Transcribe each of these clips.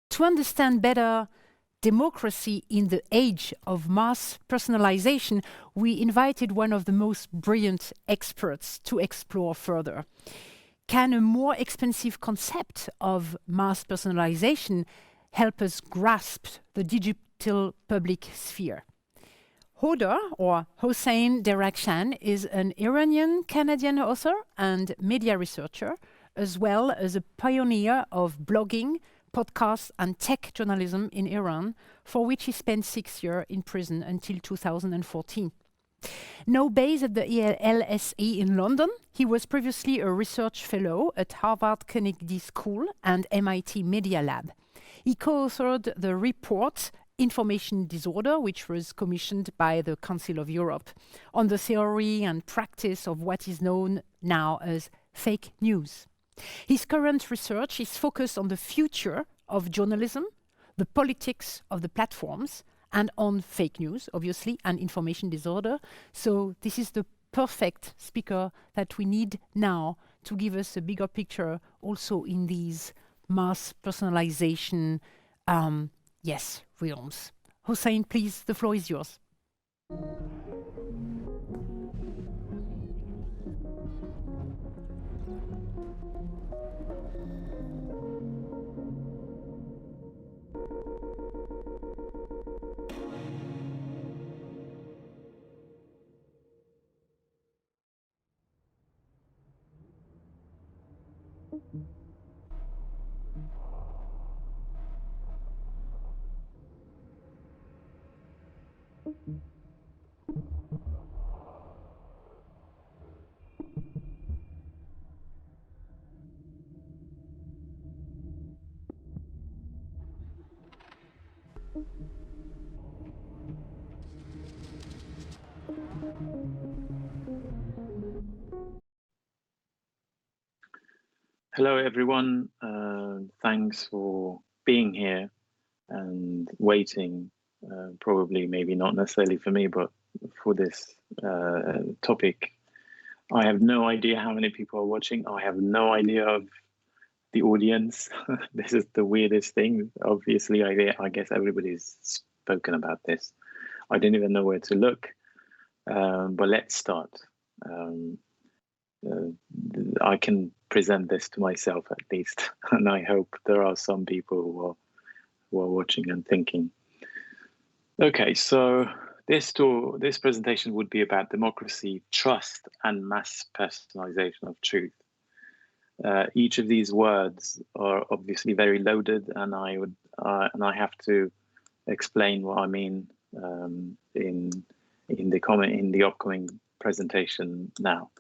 To understand better democracy in the age of mass personalization, we invited one of the most brilliant experts to explore further. Can a more expensive concept of mass personalization help us grasp the digital public sphere? Hodor, or Hossein Derakhshan, is an Iranian-Canadian author and media researcher, as well as a pioneer of blogging, podcasts and tech journalism in Iran, for which he spent 6 years in prison until 2014. Now based at the LSE in London, he was previously a research fellow at Harvard Kennedy School and MIT Media Lab. He co-authored the report Information Disorder, which was commissioned by the Council of Europe, on the theory and practice of what is known now as fake news. His current research is focused on the future of journalism, the politics of the platforms, and on fake news, obviously, and information disorder. So this is the perfect speaker that we need now to give us a bigger picture also in these mass personalization realms. Hossein, please, the floor is yours. Hello, everyone. Thanks for being here and waiting, probably maybe not necessarily for me, but for this topic. I have no idea how many people are watching. I have no idea of the audience. This is the weirdest thing. Obviously, I guess everybody's spoken about this. I didn't even know where to look, but let's start. I can present this to myself at least, and I hope there are some people who are watching and thinking. Okay, so this presentation would be about democracy, trust, and mass personalization of truth. Each of these words are obviously very loaded, and I have to explain what I mean in the upcoming presentation now.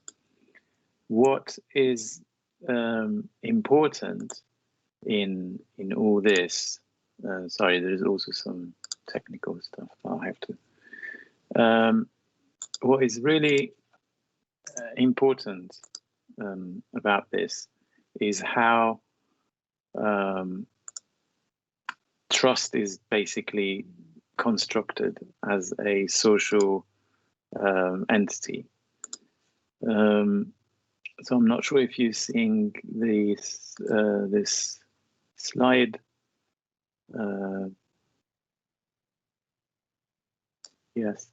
What is important in all this? Sorry, there's also some technical stuff that I have to. What is really important about this is how trust is basically constructed as a social entity. So I'm not sure if you're seeing this slide. Yes.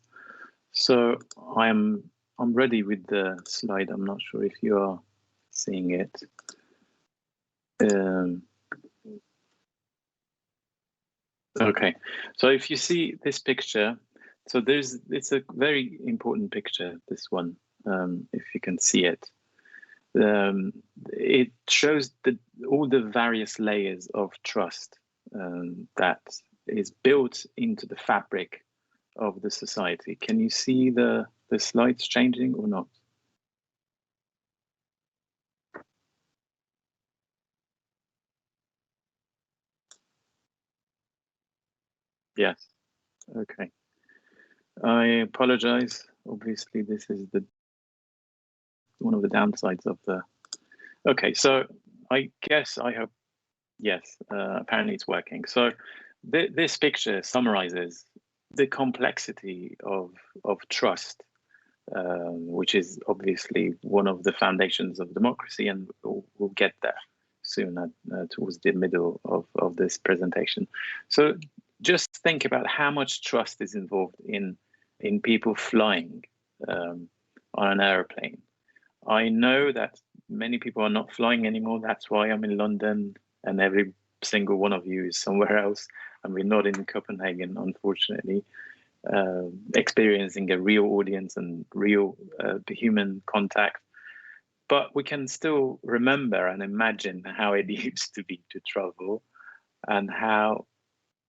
So I'm ready with the slide. I'm not sure if you are seeing it. Okay. So if you see this picture, so it's a very important picture, this one, if you can see it. It shows all the various layers of trust that is built into the fabric of the society. Can you see the slides changing or not? Yes. Okay. I apologize. Obviously, this is one of the downsides of the. Okay, so I guess I hope yes. Apparently, it's working. So this picture summarizes the complexity of trust, which is obviously one of the foundations of democracy, and we'll get there soon towards the middle of this presentation. So just think about how much trust is involved in people flying on an airplane. I know that many people are not flying anymore. That's why I'm in London, and every single one of you is somewhere else, and we're not in Copenhagen, unfortunately, experiencing a real audience and real human contact. But we can still remember and imagine how it used to be to travel, and how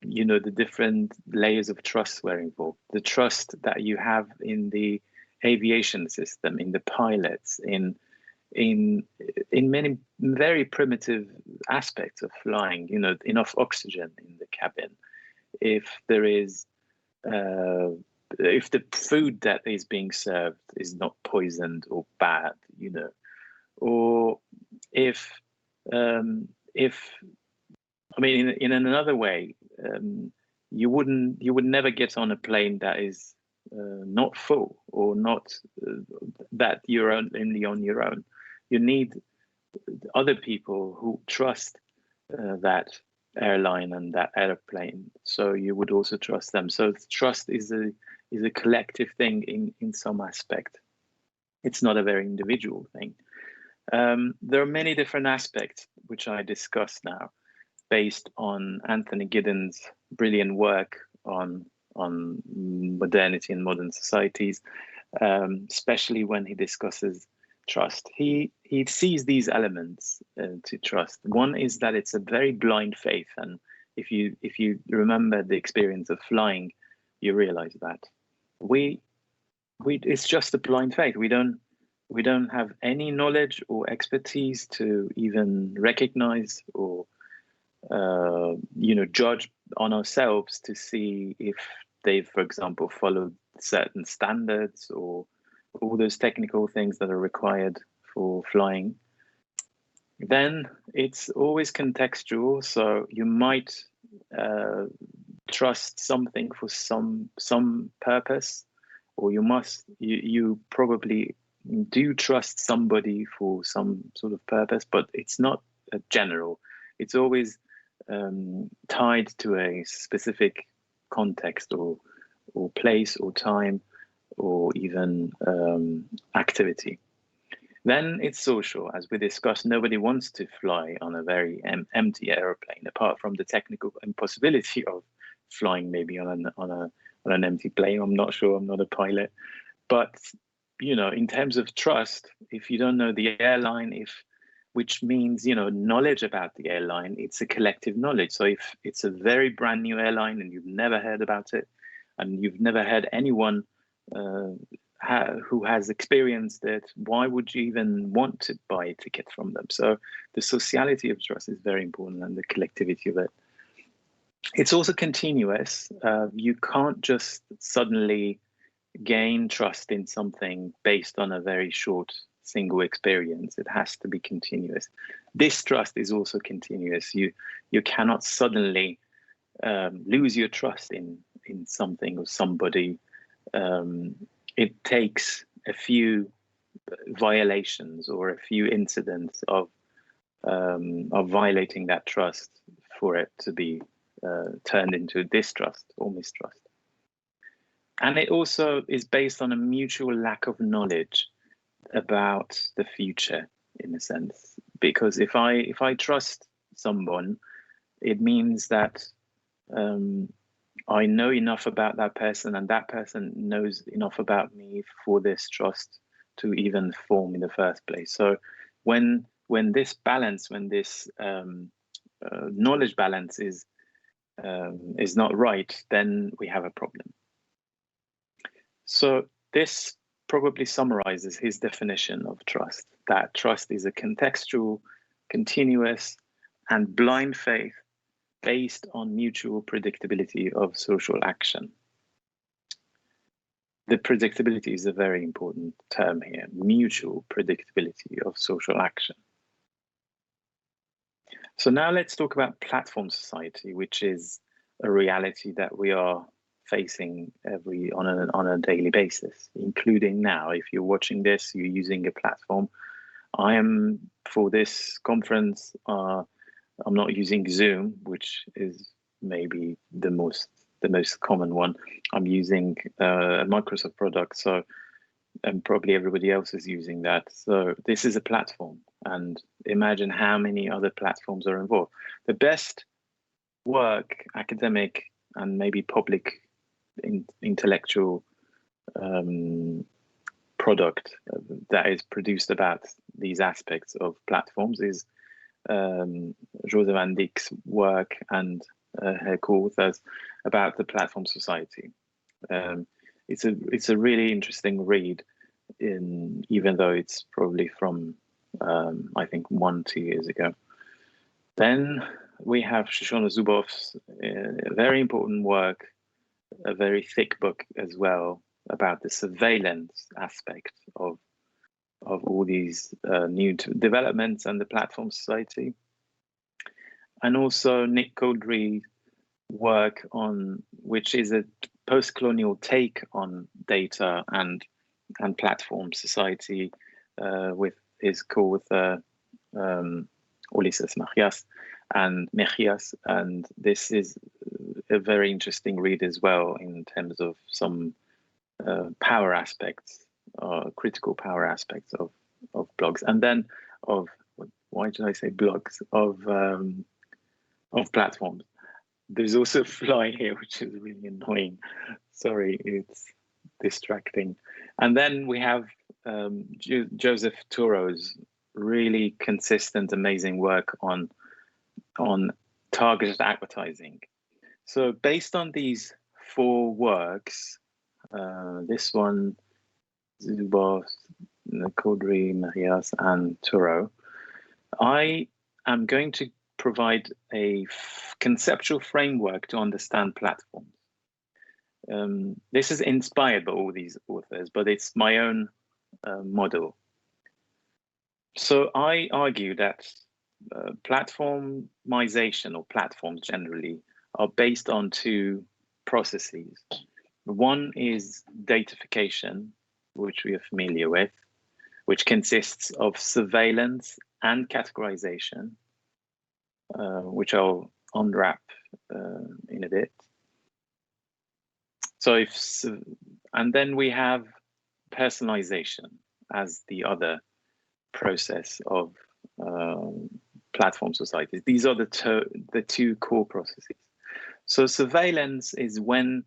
the different layers of trust were involved. The trust that you have in the aviation system, in the pilots, in many very primitive aspects of flying. Enough oxygen in the cabin. If there is if the food that is being served is not poisoned or bad, or if I mean, in another way, you would never get on a plane that is not full, or not that you're only on your own. You need other people who trust that airline and that airplane, so you would also trust them. So trust is a collective thing in some aspect. It's not a very individual thing. There are many different aspects which I discuss now, based on Anthony Giddens' brilliant work on modernity and modern societies, especially when he discusses trust. He sees these elements to trust. One is that it's a very blind faith, and if you remember the experience of flying, you realize that it's just a blind faith. We don't have any knowledge or expertise to even recognize or judge on ourselves to see if they, for example, followed certain standards or all those technical things that are required for flying. Then it's always contextual. So you might trust something for some purpose, or you probably do trust somebody for some sort of purpose, but it's not general. It's always tied to a specific context or place or time or even activity. Then it's social. As we discussed, nobody wants to fly on a very empty airplane, apart from the technical impossibility of flying maybe on an empty plane. I'm not sure. I'm not a pilot. But in terms of trust, if you don't know the airline, which means knowledge about the airline, it's a collective knowledge. So if it's a very brand new airline and you've never heard about it, and you've never heard anyone who has experienced it, why would you even want to buy a ticket from them? So the sociality of trust is very important, and the collectivity of it. It's also continuous. You can't just suddenly gain trust in something based on a very short single experience. It has to be continuous. Distrust is also continuous. You cannot suddenly lose your trust in something or somebody. It takes a few violations or a few incidents of violating that trust for it to be turned into distrust or mistrust. And it also is based on a mutual lack of knowledge about the future, in a sense. Because if I trust someone, it means that I know enough about that person, and that person knows enough about me for this trust to even form in the first place. So when this balance, when this knowledge balance is not right, then we have a problem. So this probably summarizes his definition of trust, that trust is a contextual, continuous, and blind faith based on mutual predictability of social action. the predictability is a very important term here, mutual predictability of social action. So now let's talk about platform society, which is a reality that we are facing on a daily basis, including now. If you're watching this, you're using a platform. I am, for this conference, I'm not using Zoom, which is maybe the most common one. I'm using a Microsoft product, so and probably everybody else is using that. So this is a platform, and imagine how many other platforms are involved. The best work, academic and maybe public intellectual product that is produced about these aspects of platforms is José van Dijk's work and her co-authors about the platform society. It's a really interesting read, even though it's probably from I think 1-2 years ago. Then we have Shoshana Zuboff's very important work, a very thick book as well, about the surveillance aspect of all these new developments and the platform society. And also Nick Codry's work on, which is a post-colonial take on data and platform society, with his co-author Ulises Mejias, and this is a very interesting read as well in terms of some power aspects, critical power aspects of blogs, and then why did I say blogs, of platforms. There's also a fly here, which is really annoying. Sorry, it's distracting. And then we have Joseph Turo's really consistent, amazing work on targeted advertising. So based on these 4 works, this one, Zuboff, Codry, Mejias, and Turo, I am going to provide a conceptual framework to understand platforms. This is inspired by all these authors, but it's my own model. So I argue that platformization, or platforms generally, are based on 2 processes. One is datafication, which we are familiar with, which consists of surveillance and categorization, which I'll unwrap in a bit. So and then we have personalization as the other process of platform societies. These are the 2 core processes. So surveillance is when,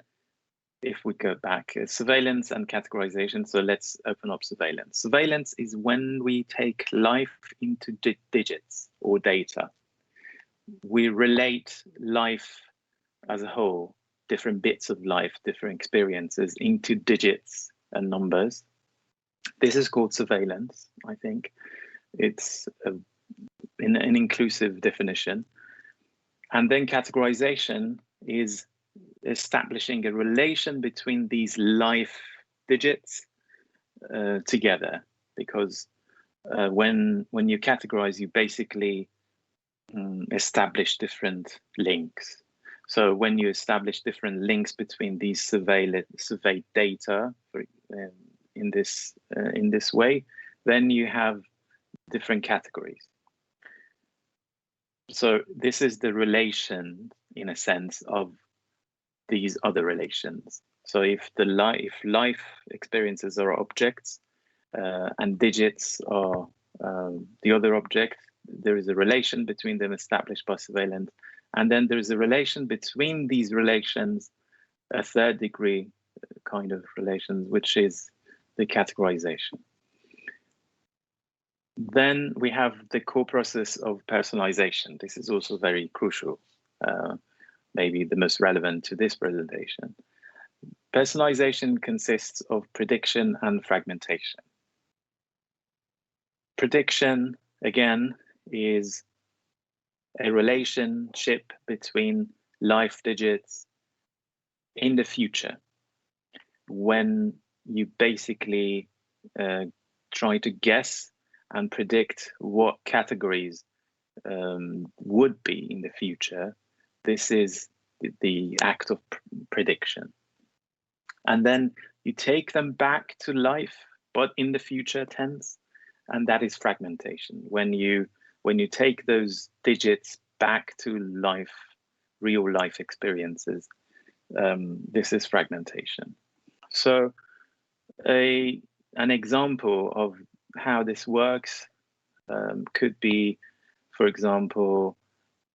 if we go back, surveillance and categorization. So let's open up surveillance. Surveillance is when we take life into digits or data. We relate life as a whole, different bits of life, different experiences, into digits and numbers. This is called surveillance, I think. It's an inclusive definition. And then categorization is establishing a relation between these life digits together, because when you categorize, you basically establish different links. So when you establish different links between these surveyed data in this way, then you have different categories. So this is the relation, in a sense, of these other relations. So if life experiences are objects and digits are the other object, there is a relation between them established by surveillance, and then there is a relation between these relations, a 3rd degree kind of relations, which is the categorization. Then we have the core process of personalization. This is also very crucial, maybe the most relevant to this presentation. Personalization consists of prediction and fragmentation. Prediction, again, is a relationship between life digits in the future, when you basically try to guess and predict what categories would be in the future. This is the act of prediction. And then you take them back to life, but in the future tense, and that is fragmentation. When you take those digits back to life, real life experiences, this is fragmentation. So an example of how this works could be, for example,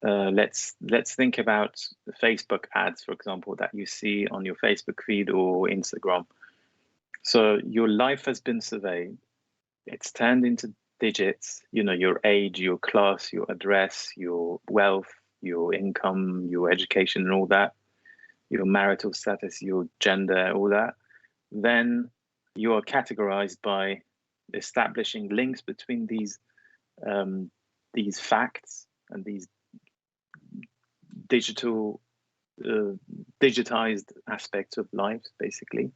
let's think about the Facebook ads, for example, that you see on your Facebook feed or Instagram. So your life has been surveyed. It's turned into digits, your age, your class, your address, your wealth, your income, your education, and all that, your marital status, your gender, all that. Then you are categorized by establishing links between these facts and these digitized aspects of life, basically.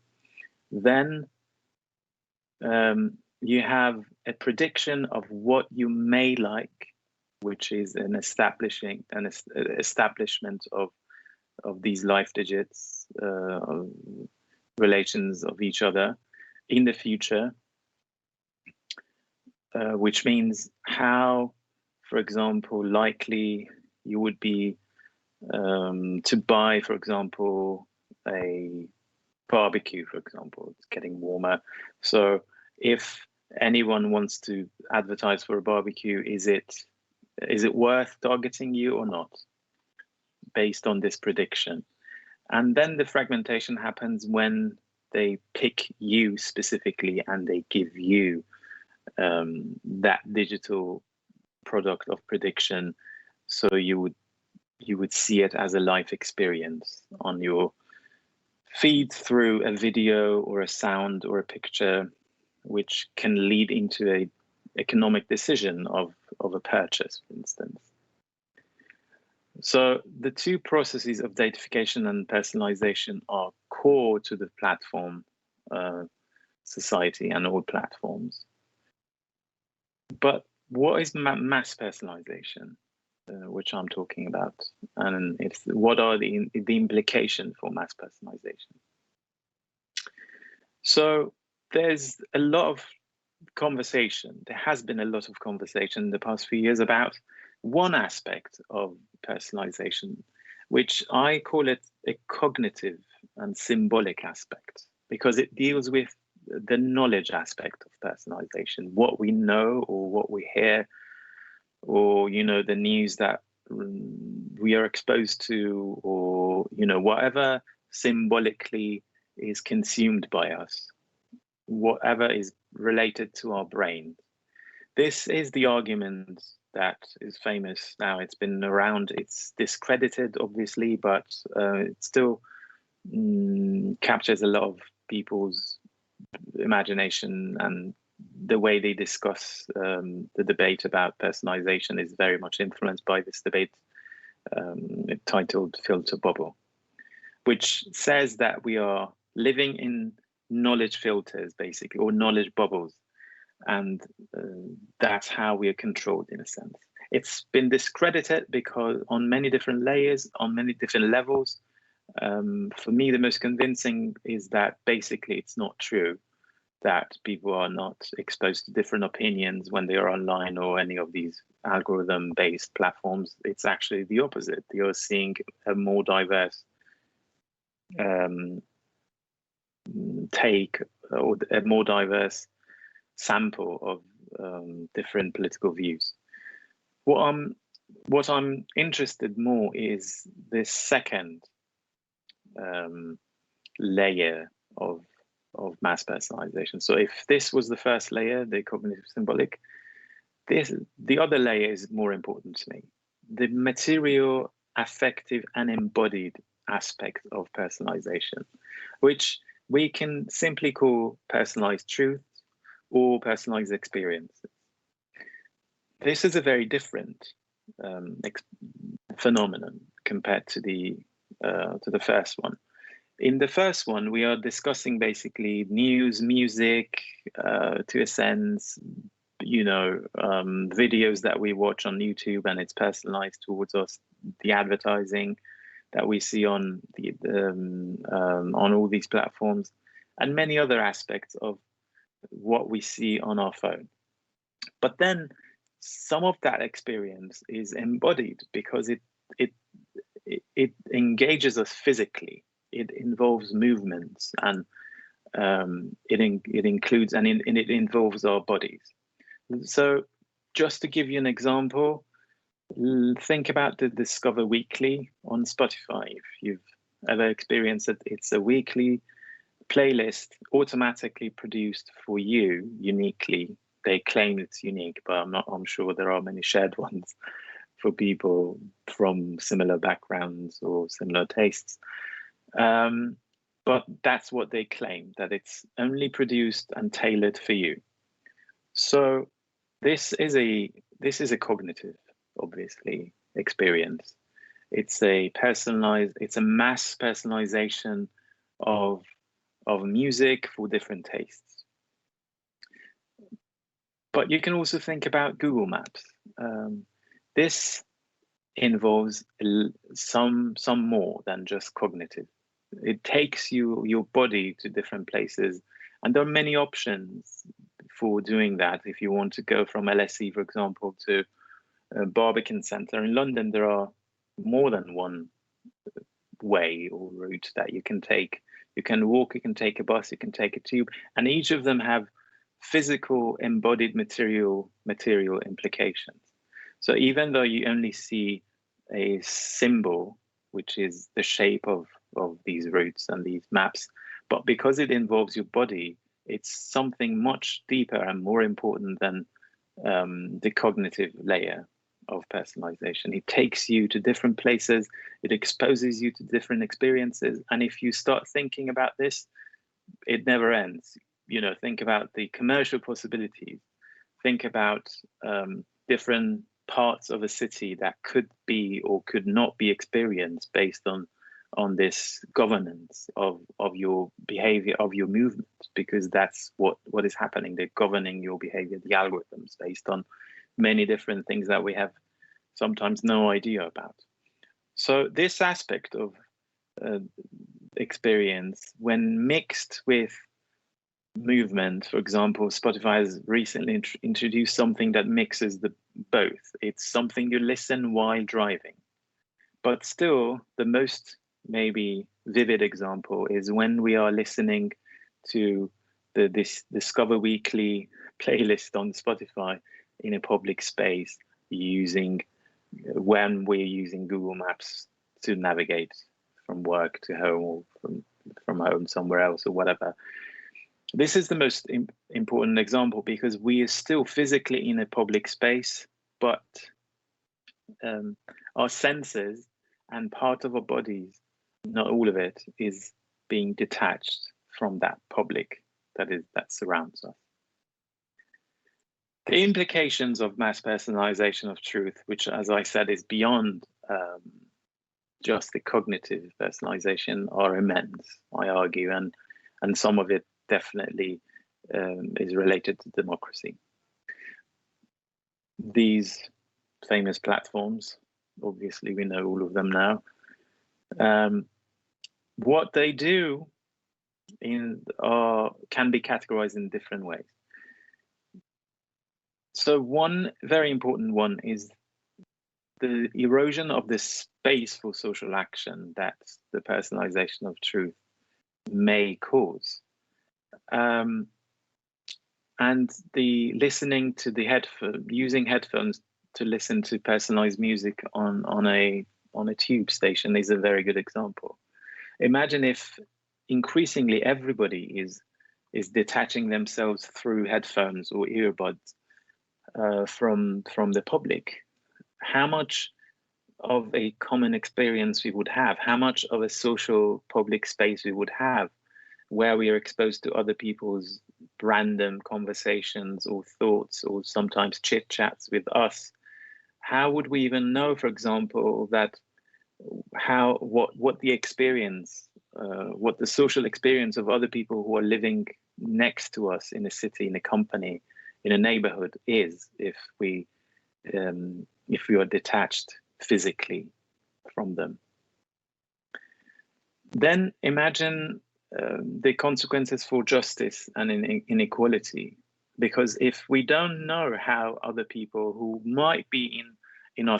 Then you have a prediction of what you may like, which is an establishment of these life digits, relations of each other in the future, which means how, for example, likely you would be to buy, for example, a barbecue, for example. It's getting warmer. So if anyone wants to advertise for a barbecue, is it worth targeting you or not, based on this prediction? And then the fragmentation happens when they pick you specifically and they give you that digital product of prediction. So you would see it as a life experience on your feed through a video or a sound or a picture, which can lead into a economic decision of a purchase, for instance. So the two processes of datification and personalization are core to the platform society and all platforms. But what is mass personalization, which I'm talking about, and what are the implications for mass personalization? So there's a lot of conversation. There has been a lot of conversation in the past few years about one aspect of personalization, which I call it a cognitive and symbolic aspect, because it deals with the knowledge aspect of personalization, what we know or what we hear, or the news that we are exposed to, or whatever symbolically is consumed by us, whatever is related to our brain. This is the argument that is famous now. It's been around, it's discredited, obviously, but it still captures a lot of people's imagination, and the way they discuss the debate about personalization is very much influenced by this debate titled Filter Bubble, which says that we are living in knowledge filters, basically, or knowledge bubbles. And that's how we are controlled, in a sense. It's been discredited because on many different layers, on many different levels. For me, the most convincing is that basically it's not true, that people are not exposed to different opinions when they are online or any of these algorithm-based platforms. It's actually the opposite. You're seeing a more diverse take, or a more diverse sample of different political views. What I'm interested more is this second layer of mass personalization. So if this was the first layer, the cognitive symbolic, the other layer is more important to me. The material, affective, and embodied aspect of personalization, which we can simply call personalized truth or personalized experiences. This is a very different phenomenon compared to the first one. In the first one, we are discussing basically news, music, to a sense, videos that we watch on YouTube, and it's personalized towards us, the advertising that we see on on all these platforms, and many other aspects of what we see on our phone. But then some of that experience is embodied because it engages us physically. It involves movements, and it includes and it involves our bodies. So just to give you an example, think about the Discover Weekly on Spotify. If you've ever experienced it, it's a weekly playlist automatically produced for you uniquely. They claim it's unique, but I'm sure there are many shared ones for people from similar backgrounds or similar tastes. But that's what they claim, that it's only produced and tailored for you. So this is a cognitive, obviously, experience. It's a mass personalization of music for different tastes. But you can also think about Google Maps. This involves some more than just cognitive. It takes your body to different places, and there are many options for doing that. If you want to go from LSE, for example, to Barbican Centre in London, there are more than one way or route that you can take. You can walk, you can take a bus, you can take a tube, and each of them have physical embodied material implications. So even though you only see a symbol, which is the shape of these routes and these maps, but because it involves your body, it's something much deeper and more important than the cognitive layer of personalization. It takes you to different places, it exposes you to different experiences, and if you start thinking about this, it never ends. Think about the commercial possibilities, think about different parts of a city that could be or could not be experienced based on this governance of your behavior, of your movement, because that's what is happening. They're governing your behavior, the algorithms, based on many different things that we have sometimes no idea about. So this aspect of experience, when mixed with movement, for example, Spotify has recently introduced something that mixes both. It's something you listen while driving, but still the most maybe vivid example is when we are listening to this Discover Weekly playlist on Spotify in a public space, when we're using Google Maps to navigate from work to home, or from home somewhere else, or whatever. This is the most important example because we are still physically in a public space, but our senses and part of our bodies, not all of it, is being detached from that public that surrounds us. The implications of mass personalization of truth, which, as I said, is beyond just the cognitive personalization, are immense, I argue, and some of it definitely is related to democracy. These famous platforms, obviously we know all of them now, what they do can be categorized in different ways. So one very important one is the erosion of the space for social action that the personalization of truth may cause. And the listening to using headphones to listen to personalized music on a tube station is a very good example. Imagine if increasingly everybody is detaching themselves through headphones or earbuds from the public. How much of a common experience we would have, how much of a social public space we would have, where we are exposed to other people's random conversations or thoughts, or sometimes chit chats with us. How would we even know, for example, that what the experience what the social experience of other people who are living next to us in a city, in a company, in a neighborhood is if we are detached physically from them. Then imagine the consequences for justice and inequality, because if we don't know how other people who might be in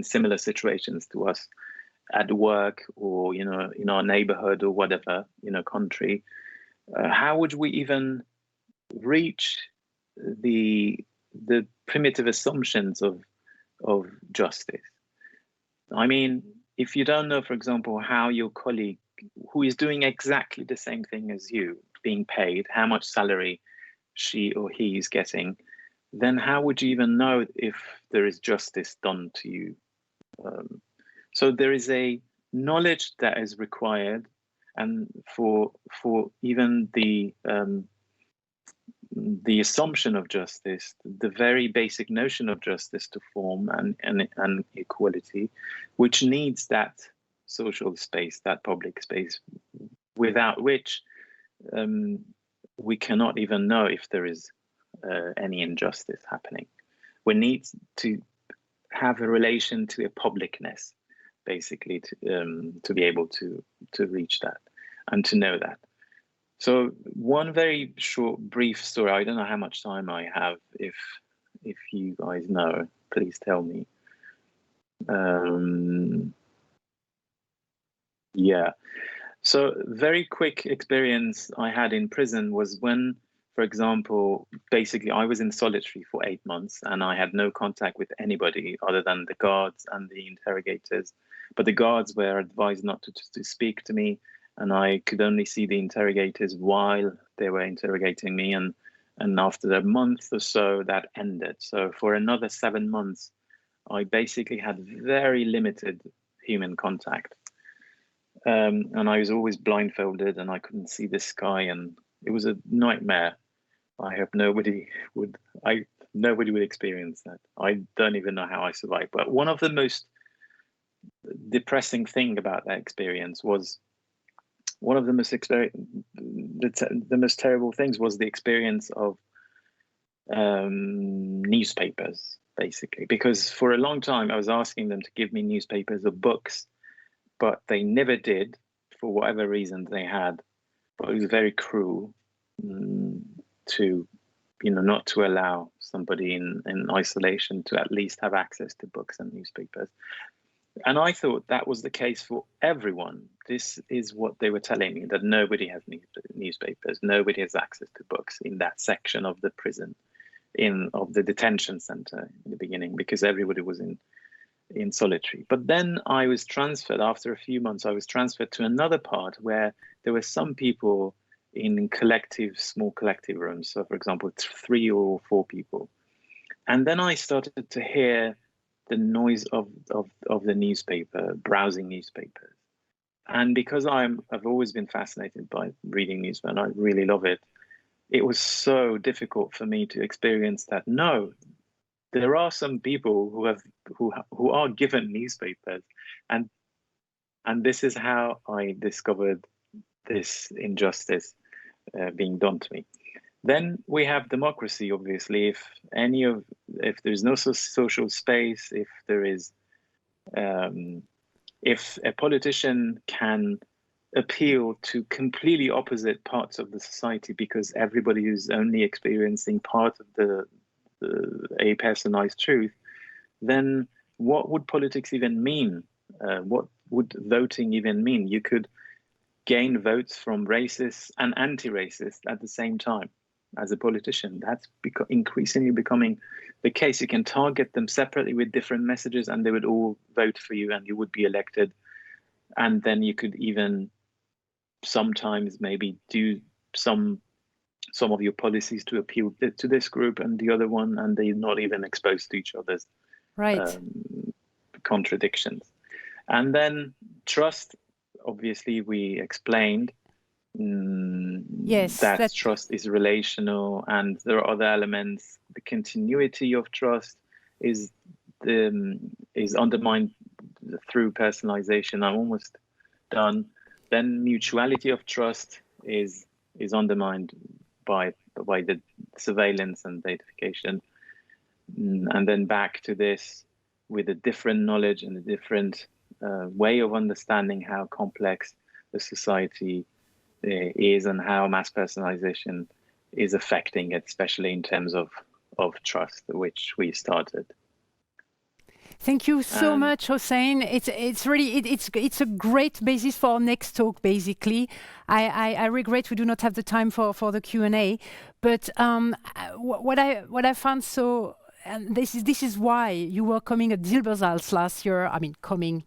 similar situations to us at work or in our neighborhood or whatever, country, how would we even reach the primitive assumptions of justice? I mean, if you don't know, for example, how your colleague who is doing exactly the same thing as you being paid, how much salary she or he is getting, then how would you even know if there is justice done to you? So there is a knowledge that is required, and for even the assumption of justice, the very basic notion of justice to form and equality, which needs that social space, that public space, without which we cannot even know if there is any injustice happening. We need to have a relation to a publicness, basically, to be able to reach that and to know that. So one very short, brief story. I don't know how much time I have. If you guys know, please tell me. Yeah. So very quick experience I had in prison was when, for example, basically I was in solitary for 8 months and I had no contact with anybody other than the guards and the interrogators. But the guards were advised not to speak to me, and I could only see the interrogators while they were interrogating me. And after a month or so, that ended. So for another 7 months, I basically had very limited human contact. And I was always blindfolded and I couldn't see the sky, and it was a nightmare. I hope nobody would experience that. I don't even know how I survived. But one of the most depressing thing about that experience was one of the most terrible things was the experience of newspapers, basically, because for a long time I was asking them to give me newspapers or books, but they never did for whatever reason they had. But it was very cruel to, not to allow somebody in isolation to at least have access to books and newspapers. And I thought that was the case for everyone. This is what they were telling me, that nobody has newspapers, nobody has access to books in that section of the prison, of the detention center in the beginning, because everybody was in solitary. But then I was transferred, after a few months, I was transferred to another part where there were some people in small collective rooms. So for example, 3 or 4 people. And then I started to hear the noise of the newspaper, browsing newspapers. And because I've always been fascinated by reading newspaper, and I really love it, it was so difficult for me to experience that. No, there are some people who are given newspapers, and this is how I discovered this injustice being done to me. Then we have democracy, obviously. If there's no social space, if there is, if a politician can appeal to completely opposite parts of the society because everybody is only experiencing part of a personalized truth, then what would politics even mean? What would voting even mean? You could gain votes from racists and anti-racists at the same time as a politician. That's increasingly becoming the case. You can target them separately with different messages and they would all vote for you and you would be elected. And then you could even sometimes maybe do some of your policies to appeal to this group and the other one, and they're not even exposed to each other's contradictions. And then trust, obviously, we explained that trust is relational, and there are other elements. The continuity of trust is undermined through personalization. I'm almost done, then mutuality of trust is undermined by the surveillance and datafication. And then back to this with a different knowledge and a different way of understanding how complex the society is and how mass personalization is affecting it, especially in terms of trust, which we started. Thank you so much, Hossein. It's really it's a great basis for our next talk. Basically, I regret we do not have the time for the Q&A. But what I found so, and this is why you were coming at Dilbersals last year. I mean, coming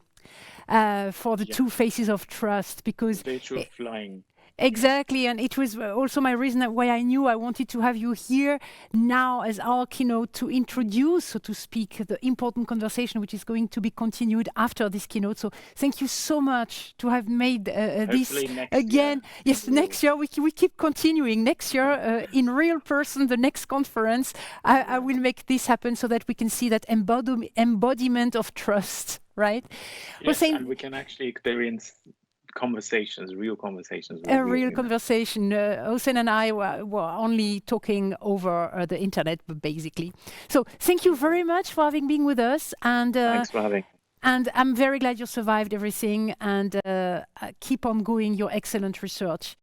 for the two faces of trust, because virtual flying. Exactly, and it was also my reason why I knew I wanted to have you here now as our keynote to introduce, so to speak, the important conversation which is going to be continued after this keynote. So thank you so much to have made this again. Yes, next year we keep continuing. Next year, in real person, the next conference, I will make this happen so that we can see that embodiment of trust, right? Yes, Hossein, and we can actually experience conversations, real conversations. A real conversation. Hossein and I were only talking over the internet, basically. So thank you very much for having been with us. And thanks for having. And I'm very glad you survived everything, and keep on going your excellent research.